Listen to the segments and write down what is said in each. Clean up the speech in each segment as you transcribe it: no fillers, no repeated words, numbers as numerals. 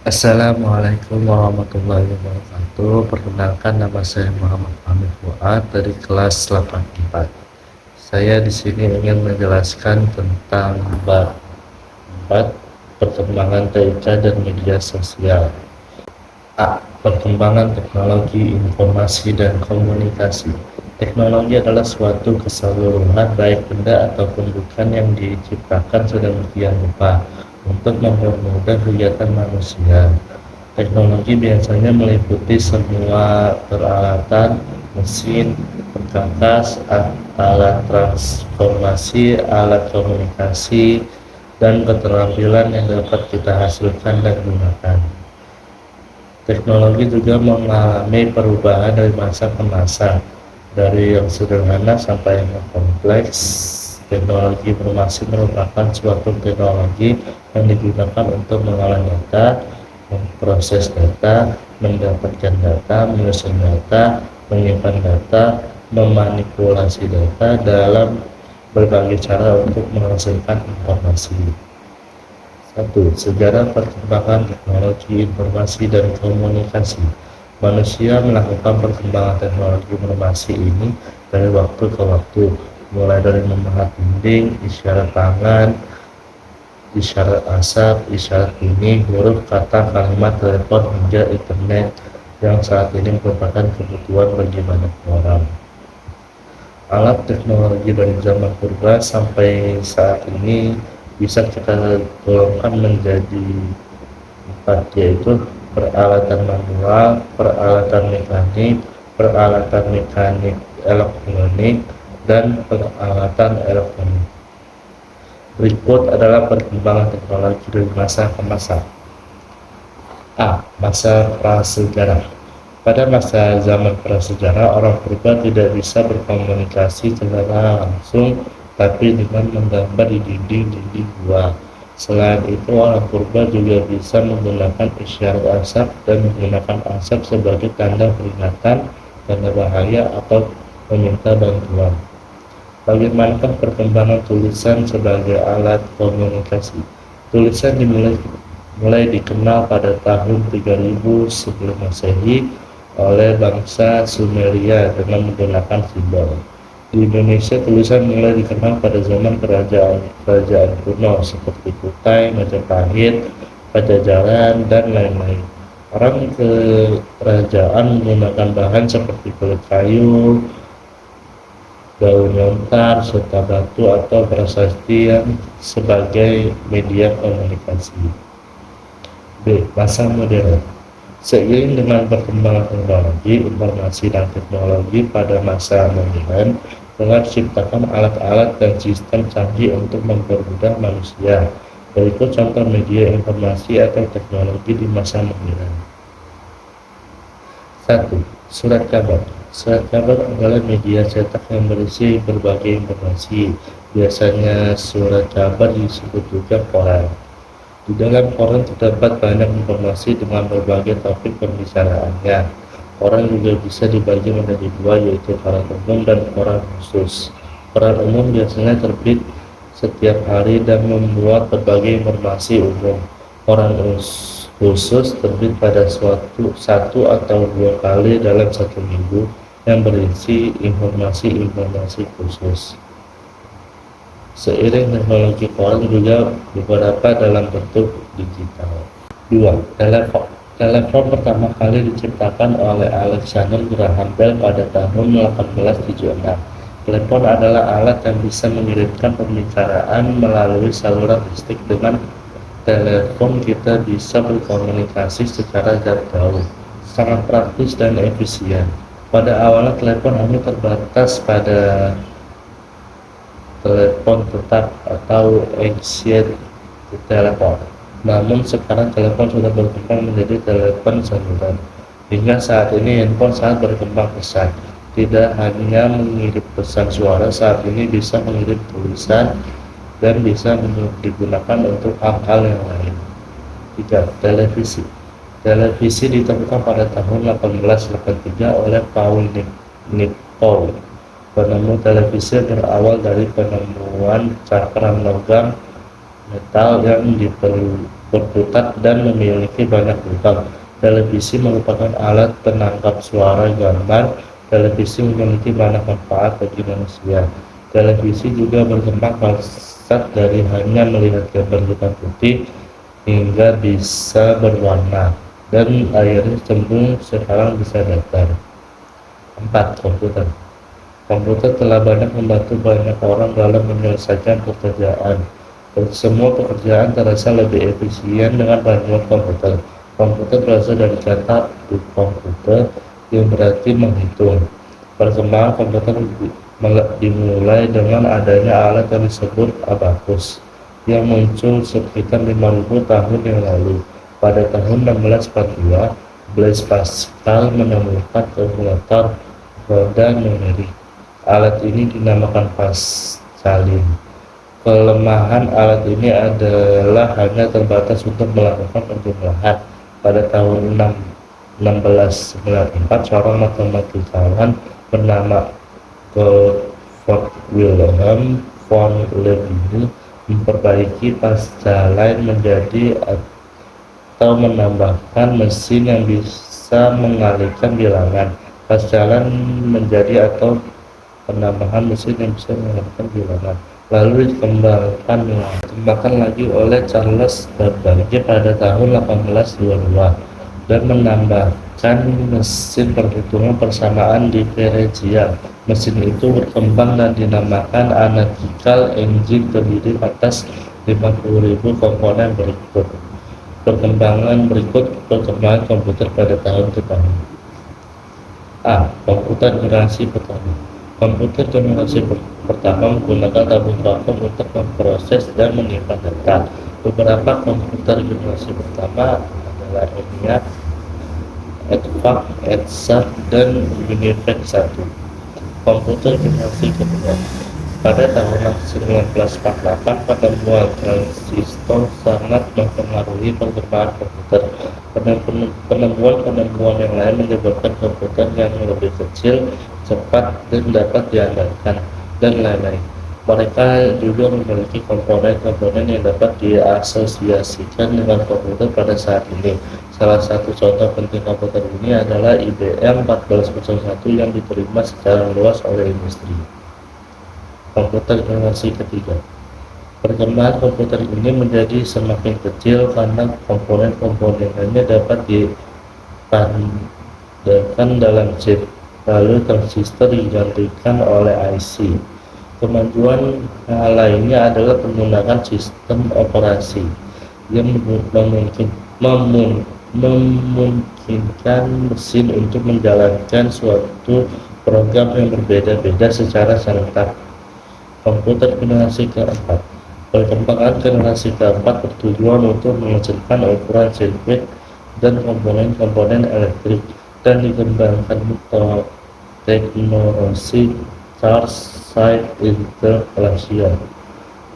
Assalamualaikum warahmatullahi wabarakatuh. Perkenalkan, nama saya Muhammad Fahmi Fuad dari kelas 84. Saya di sini ingin menjelaskan tentang bab 4, perkembangan TIK dan media sosial. A. Perkembangan teknologi informasi dan komunikasi. Teknologi adalah suatu keseluruhan baik benda ataupun bukan yang diciptakan sedemikian rupa untuk mempermudah kegiatan manusia. Teknologi biasanya meliputi semua peralatan, mesin, perkakas, alat transformasi, alat komunikasi, dan keterampilan yang dapat kita hasilkan dan gunakan. Teknologi juga mengalami perubahan dari masa ke masa, dari yang sederhana sampai yang kompleks. Teknologi informasi merupakan suatu teknologi yang digunakan untuk mengolah data, memproses data, mendapatkan data, menyusun data, menyimpan data, memanipulasi data dalam berbagai cara untuk menghasilkan informasi. 1. Sejarah perkembangan teknologi informasi dan komunikasi. Manusia melakukan perkembangan teknologi informasi ini dari waktu ke waktu, mulai dari memahat dinding, isyarat tangan, isyarat asap, isyarat bunyi, huruf, kata, kalimat, telepon, hingga internet yang saat ini merupakan kebutuhan bagi banyak orang. Alat teknologi dari zaman purba sampai saat ini bisa kita golongkan menjadi 4, yaitu peralatan manual, peralatan mekanik elektronik, dan peralatan elektronik. Berikut adalah perkembangan teknologi dari masa ke masa. A. Masa prasejarah. Pada masa zaman prasejarah, orang purba tidak bisa berkomunikasi secara langsung, tapi dengan menggambar di dinding-dinding gua. Selain itu, orang purba juga bisa menggunakan isyarat asap dan menggunakan asap sebagai tanda peringatan, tanda bahaya, atau meminta bantuan. Bagaimanakah perkembangan tulisan sebagai alat komunikasi? Tulisan mulai dikenal pada tahun 3000 sebelum Masehi oleh bangsa Sumeria dengan menggunakan simbol. Di Indonesia, tulisan mulai dikenal pada zaman kerajaan kuno seperti Kutai, Majapahit, Pajajaran, dan lain-lain. Orang kerajaan menggunakan bahan seperti kulit kayu, daun lontar, serta batu atau prasasti yang sebagai media komunikasi. B. Masa modern. Seiring dengan perkembangan teknologi, informasi dan teknologi pada masa modern, telah diciptakan alat-alat dan sistem canggih untuk mempermudah manusia. Berikut contoh media informasi atau teknologi di masa modern. 1. Surat kabar. Surat kabar adalah media cetak yang berisi berbagai informasi. Biasanya surat kabar disebut juga koran. Di dalam koran terdapat banyak informasi dengan berbagai topik pembicaraannya. Koran juga bisa dibagi menjadi dua, yaitu koran umum dan koran khusus. Koran umum biasanya terbit setiap hari dan memuat berbagai informasi umum. Koran khusus terbit pada satu atau dua kali dalam satu minggu yang berisi informasi-informasi khusus. Seiring teknologi koran juga beberapa dalam bentuk digital. 2. Telepon. Telepon pertama kali diciptakan oleh Alexander Graham Bell pada tahun 1876. Telepon adalah alat yang bisa mengirimkan pembicaraan melalui saluran listrik. Dengan telepon kita bisa berkomunikasi secara jarak jauh, sangat praktis dan efisien. Pada awalnya telepon hanya terbatas pada telepon tetap atau ancient telepon. Namun sekarang telepon sudah berkembang menjadi telepon seluler. Hingga saat ini handphone sangat berkembang pesat. Tidak hanya mengirim pesan suara, saat ini bisa mengirim tulisan dan bisa digunakan untuk hal-hal yang lain. 3. Televisi. Televisi ditemukan pada tahun 1883 oleh Paul Nipkow. Penemu televisi berawal dari penemuan cakram logam metal yang berputar dan memiliki banyak lubang. Televisi merupakan alat penangkap suara gambar. Televisi memiliki banyak manfaat bagi manusia. Televisi juga berkembang pesat dari hanya melihat gambar hitam putih hingga bisa berwarna, dan akhirnya cenderung sekarang bisa datar. 4. Komputer. Komputer telah banyak membantu banyak orang dalam menyelesaikan pekerjaan. Semua pekerjaan terasa lebih efisien dengan bantuan komputer. Komputer berasal dari kata komputer yang berarti menghitung. Perkembangan komputer dimulai dengan adanya alat yang disebut abacus yang muncul sekitar 5.000 tahun yang lalu. Pada tahun 1642, Blaise Pascal menemukan kalkulator roda numerik. Alat ini dinamakan Pascalin. Kelemahan alat ini adalah hanya terbatas untuk melakukan penjumlahan. Pada tahun 1694, seorang matematikawan bernama Gottfried Wilhelm von Leibniz memperbaiki Pascalin menjadi atau menambahkan mesin yang bisa mengalihkan bilangan. Pascalin menjadi atau penambahan mesin yang bisa mengalihkan bilangan, lalu dikembangkan lagi oleh Charles Babbage pada tahun 1822 dan menambahkan mesin perhitungan persamaan di Perugia. Mesin itu berkembang dan dinamakan analytical engine, terdiri atas 50.000 komponen berikut. Perkembangan komputer pada tahun ke tahun. A. Komputer generasi pertama. Komputer generasi pertama menggunakan tabung vakum untuk memproses dan menyimpan data. Beberapa komputer generasi pertama adalah ENIAC, EDVAC, EDSA, dan UNIVAC 1. Komputer generasi kedua. Pada tahun 1948, penemuan transistor sangat mempengaruhi perkembangan komputer. Penemuan yang lain menyebabkan komputer yang lebih kecil, cepat, dan dapat diandalkan, dan lain-lain. Mereka juga memiliki komponen-komponen yang dapat diasosiasikan dengan komputer pada saat ini. Salah satu contoh penting komputer ini adalah IBM 1401 yang diterima secara luas oleh industri. Komputer generasi ketiga. Perkembangan komputer ini menjadi semakin kecil karena komponen-komponennya dapat dipandangkan dalam chip, lalu transistor digantikan oleh IC. Kemajuan lainnya adalah penggunaan sistem operasi yang memungkinkan mesin untuk menjalankan suatu program yang berbeda-beda secara serentak. Komputer generasi keempat. Perkembangan generasi keempat bertujuan untuk mengecilkan ukuran sirkuit dan komponen-komponen elektrik, dan dikembangkan teknologi charge side interpolation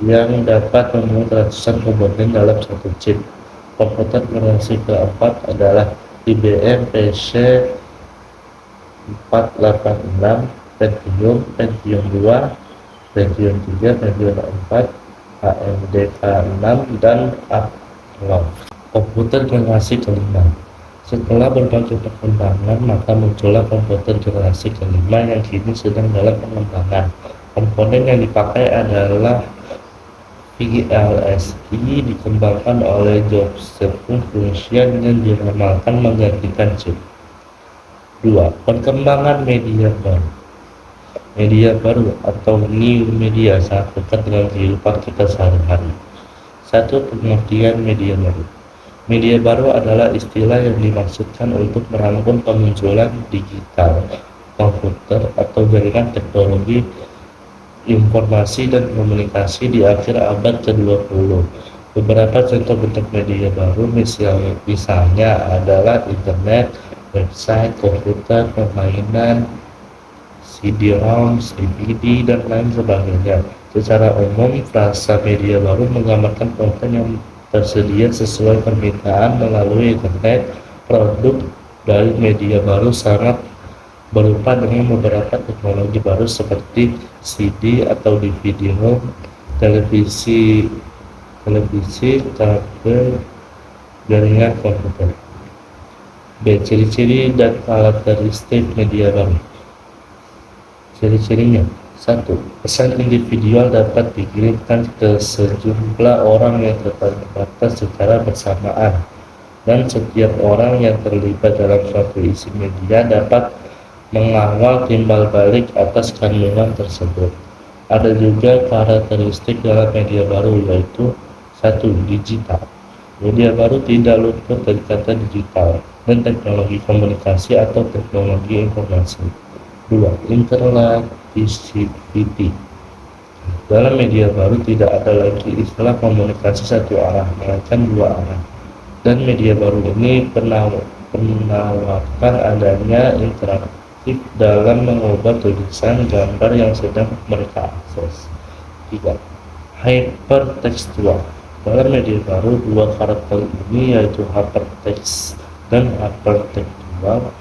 yang dapat memuat ratusan komponen dalam satu chip. Komputer generasi keempat adalah IBM PC 486, Pentium 2, Pentium 3, Pentium 4, AMD K6, dan Athlon. Komputer generasi kelima. Setelah berbagai perkembangan, maka muncullah komputer generasi kelima yang kini sedang dalam pengembangan. Komponen yang dipakai adalah VLSI, dikembangkan oleh Joseph Prussian yang diramalkan menggantikan chip. 2. Perkembangan media baru. Media baru atau new media sangat dekat dengan kehidupan kita sehari-hari. 1. Pengertian media baru. Media baru adalah istilah yang dimaksudkan untuk merangkum kemunculan digital, komputer, atau jaringan teknologi informasi dan komunikasi di akhir abad ke-20. Beberapa contoh bentuk media baru misalnya adalah internet, website, komputer, permainan, CD-ROM, DVD, dan lain sebagainya. Secara umum, frasa media baru menggambarkan konten yang tersedia sesuai permintaan melalui internet. Produk dari media baru sangat berupa dengan beberapa teknologi baru seperti CD atau DVD-ROM, televisi, kabel, jaringan komputer. B. Ciri-ciri dan karakteristik media baru. Ciri-cirinya: 1. Pesan individual dapat dikirimkan ke sejumlah orang yang terbatas secara bersamaan, dan setiap orang yang terlibat dalam suatu isi media dapat mengawal timbal balik atas kandungan tersebut. Ada juga karakteristik dalam media baru, yaitu 1. Digital. Media baru tidak luput dari kata digital dan teknologi komunikasi atau teknologi informasi. 2. Interactivity. Dalam media baru tidak ada lagi istilah komunikasi satu arah, melainkan dua arah. Dan media baru ini menawarkan adanya interaktif dalam mengubah tulisan gambar yang sedang mereka akses. 3. Hypertextual. Dalam media baru, dua karakter ini, yaitu hypertext dan hypertextual,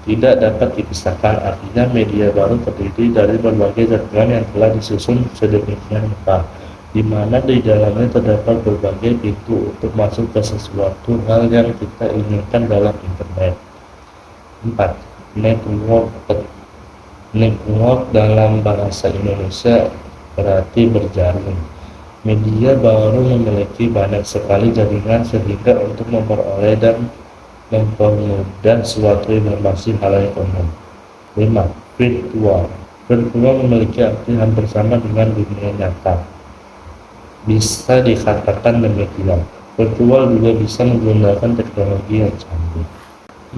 tidak dapat dipisahkan. Artinya media baru terdiri dari berbagai jaringan yang telah disusun sedemikian rupa, di mana di dalamnya terdapat berbagai pintu untuk masuk ke sesuatu hal yang kita inginkan dalam internet. 4. Network. Network dalam bahasa Indonesia berarti berjaring. Media baru memiliki banyak sekali jaringan sehingga untuk memperoleh dan mempermudah suatu informasi halayak umum. 5. Virtual. Virtual memiliki arti hampir sama dengan dunia nyata. Bisa dikatakan demikian. Virtual juga bisa menggunakan teknologi yang canggih.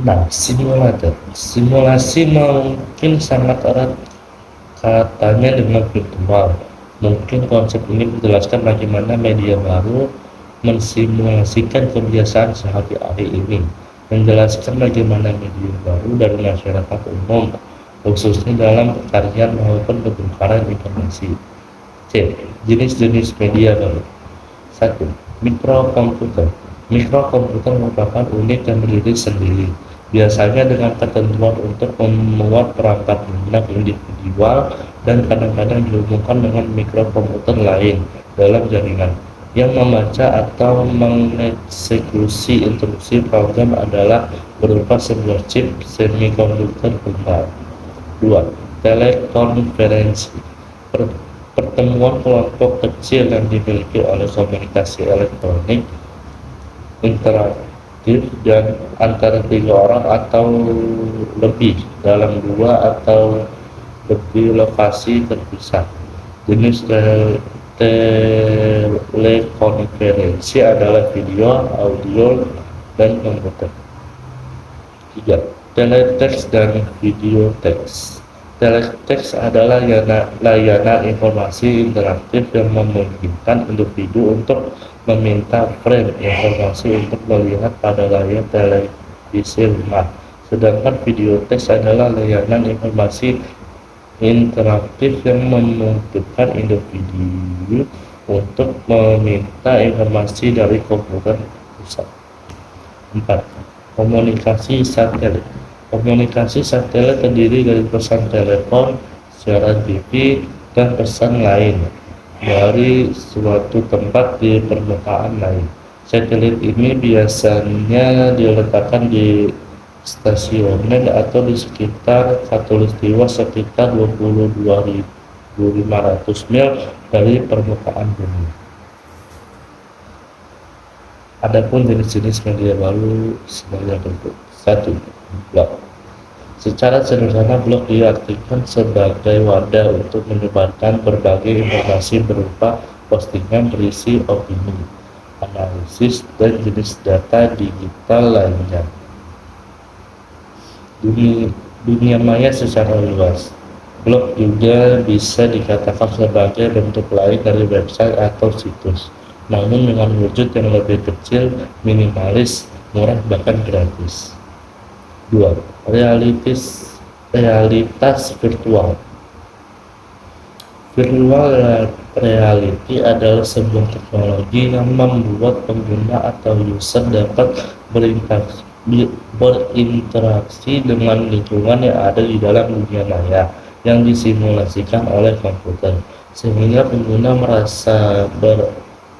Nah, simulator. Simulasi mungkin sangat erat katanya dengan virtual. Mungkin konsep ini menjelaskan bagaimana media baru mensimulasikan kebiasaan sehari-hari ini, menjelaskan bagaimana media baru dari masyarakat umum, khususnya dalam pencarian maupun penukaran informasi. C. Jenis-jenis media baru. 1. Mikrokomputer. Mikrokomputer merupakan unit yang berdiri sendiri, biasanya dengan ketentuan untuk memuat perangkat lunak individual dan kadang-kadang dihubungkan dengan mikrokomputer lain dalam jaringan. Yang membaca atau mengeksekusi instruksi program adalah berupa sebuah chip semikonduktor kembar. 2. Telekonferensi. Pertemuan kelompok kecil yang dimiliki oleh komunikasi elektronik interaktif dan antara 3 orang atau lebih dalam 2 atau lebih lokasi terpisah. Jenis telekonferensi adalah video, audio, dan komputer. 3. Teletext dan video teks. Teletext adalah layanan informasi interaktif yang memungkinkan individu untuk meminta frame informasi untuk melihat pada layar televisi rumah. Sedangkan video teks adalah layanan informasi interaktif yang memungkinkan individu untuk meminta informasi dari komputer pusat. 4. Komunikasi satelit. Komunikasi satelit terdiri dari pesan telepon, siaran TV, dan pesan lain dari suatu tempat di permukaan lain. Satelit ini biasanya diletakkan di stasioner atau di sekitar khatulistiwa sekitar 22.500 mil dari permukaan bumi. Adapun jenis-jenis media baru sebagai berikut. 1. Blog. Secara sederhana, blog diartikan sebagai wadah untuk menyebarkan berbagai informasi berupa postingan berisi opini, analisis, dan jenis data digital lainnya. Dunia maya secara luas. Blog juga bisa dikatakan sebagai bentuk lain dari website atau situs, namun dengan wujud yang lebih kecil, minimalis, murah, bahkan gratis. 2. Realitas virtual. Virtual reality adalah sebuah teknologi yang membuat pengguna atau user dapat berinteraksi dengan lingkungan yang ada di dalam dunia maya yang disimulasikan oleh komputer, sehingga pengguna merasa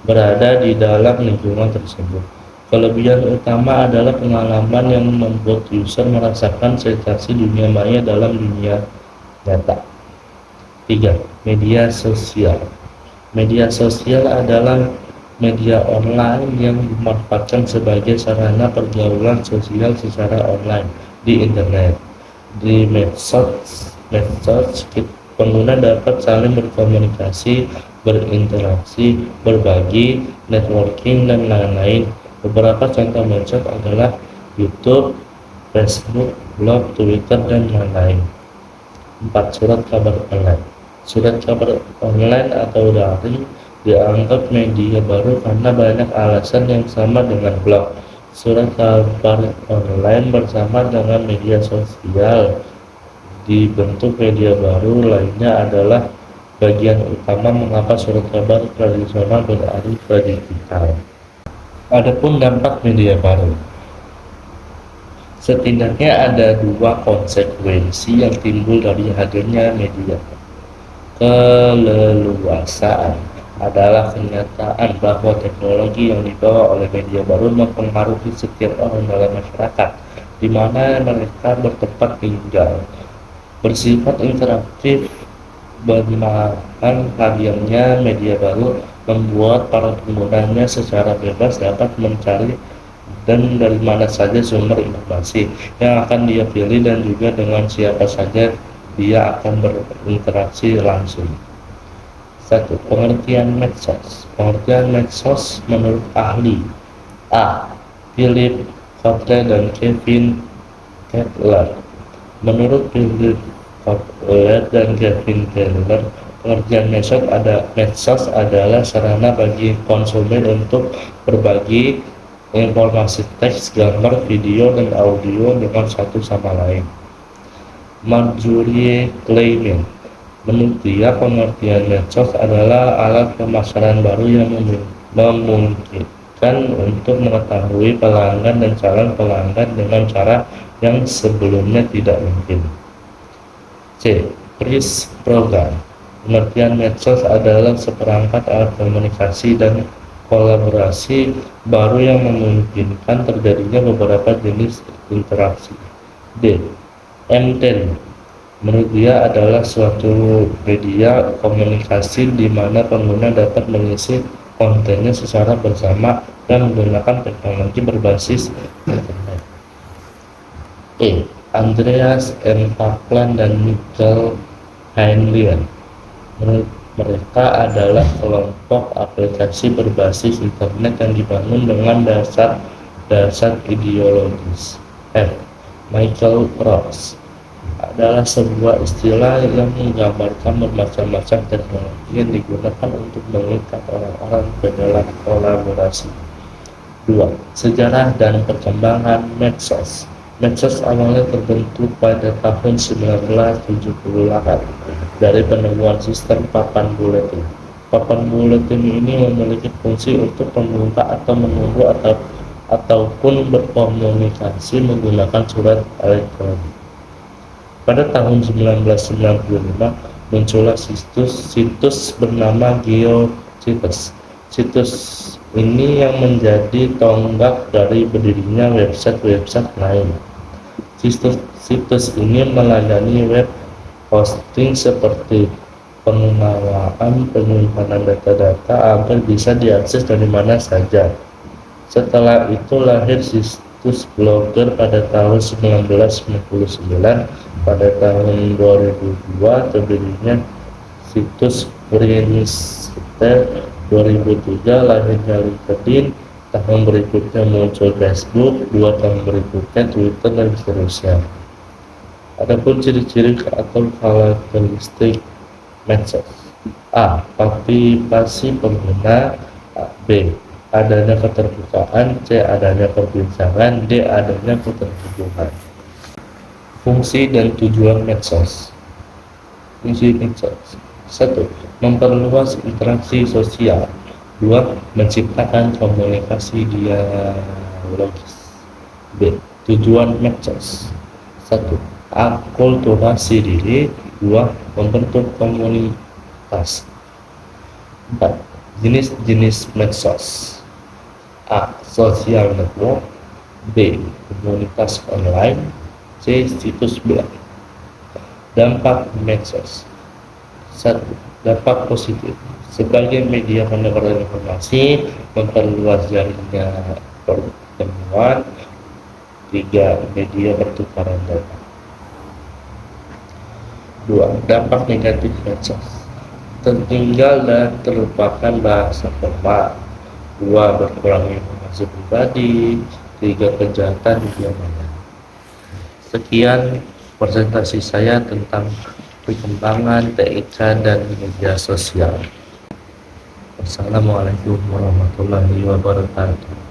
berada di dalam lingkungan tersebut. Kelebihan utama adalah pengalaman yang membuat user merasakan sensasi dunia maya dalam dunia nyata. 3. Media sosial. Media sosial adalah media online yang dimanfaatkan sebagai sarana pergaulan sosial secara online di internet. Di medsos, pengguna dapat saling berkomunikasi, berinteraksi, berbagi, networking, dan lain-lain. Beberapa contoh medsos adalah YouTube, Facebook, blog, Twitter, dan lain-lain. 4. Surat kabar online. Surat kabar online atau daring dianggap media baru karena banyak alasan yang sama dengan blog. Surat kabar online bersama dengan media sosial dibentuk media baru lainnya adalah bagian utama mengapa surat kabar tradisional beralih ke digital. Adapun dampak media baru, setidaknya ada dua konsekuensi yang timbul dari hadirnya media. Keleluasaan adalah kenyataan bahwa teknologi yang dibawa oleh media baru mempengaruhi setiap orang dalam masyarakat, di mana mereka bertempat tinggal. Bersifat interaktif, berbahan hadirnya media baru membuat para penggunanya secara bebas dapat mencari dan dari mana saja sumber informasi yang akan dia pilih dan juga dengan siapa saja dia akan berinteraksi langsung. 1. Pengertian medsos. Pengertian medsos menurut ahli A. Philip Kotler dan Kevin Kettler. Menurut Philip Kotler dan Kevin Kettler, pengertian medsos adalah sarana bagi konsumen untuk berbagi informasi teks, gambar, video, dan audio dengan satu sama lain. Marjorie Clayman, menurut dia pengertian medsos adalah alat pemasaran baru yang memungkinkan untuk mengetahui pelanggan dan calon pelanggan dengan cara yang sebelumnya tidak mungkin. C. Price Program. Pengertian medsos adalah seperangkat alat komunikasi dan kolaborasi baru yang memungkinkan terjadinya beberapa jenis interaksi. D. M10. Menurut dia adalah suatu media komunikasi di mana pengguna dapat mengisi kontennya secara bersama dan menggunakan teknologi berbasis internet. E. Andreas M. Kaplan dan Michael Heinlein. Menurut mereka adalah kelompok aplikasi berbasis internet yang dibangun dengan dasar ideologis. F. Michael Ross adalah sebuah istilah yang menggambarkan bermacam-macam teknologi yang digunakan untuk mengikat orang-orang ke dalam kolaborasi. 2. Sejarah dan perkembangan medsos. Medsos awalnya terbentuk pada tahun 1978 dari penemuan sistem papan buletin. Papan buletin ini memiliki fungsi untuk membuka atau menunggu ataupun berkomunikasi menggunakan surat elektronik. Pada tahun 1995 muncullah situs bernama GeoCities. Situs ini yang menjadi tonggak dari berdirinya website lain. Situs ini melayani web hosting seperti pengenalan penyimpanan data-data agar bisa diakses dari mana saja. Setelah itu lahir situs Blogger pada tahun 1999. Pada tahun 2002 terdirinya situs Friendster. 2003 lahirnya LinkedIn. Tahun berikutnya muncul Facebook. 2 tahun berikutnya Twitter, dan seterusnya. Adapun ciri-ciri atau karakteristik medsos. A. Partisipasi pengguna. B. Adanya keterbukaan. C. Adanya perbincangan. D. Adanya keterhubungan. Fungsi dan tujuan medsos. Fungsi medsos. 1. Memperluas interaksi sosial. 2. Menciptakan komunikasi dialogis. B. Tujuan medsos. 1. Akulturasi diri. 2. Membentuk komunitas. 4. Jenis-jenis medsos. A. Social network. B. Komunitas online. C. Situs blog. Dampak medsos. 1. Dampak positif. Sebagai media penyebaran informasi, memperluas jaringan pertemuan. 3. Media pertukaran data. 2. Dampak negatif medsos. Tertinggal dan terlupakan bahasa formal. 2. Berkurangnya informasi pribadi. 3. Kejahatan media maya. Sekian presentasi saya tentang perkembangan TIK dan media sosial. Wassalamualaikum warahmatullahi wabarakatuh.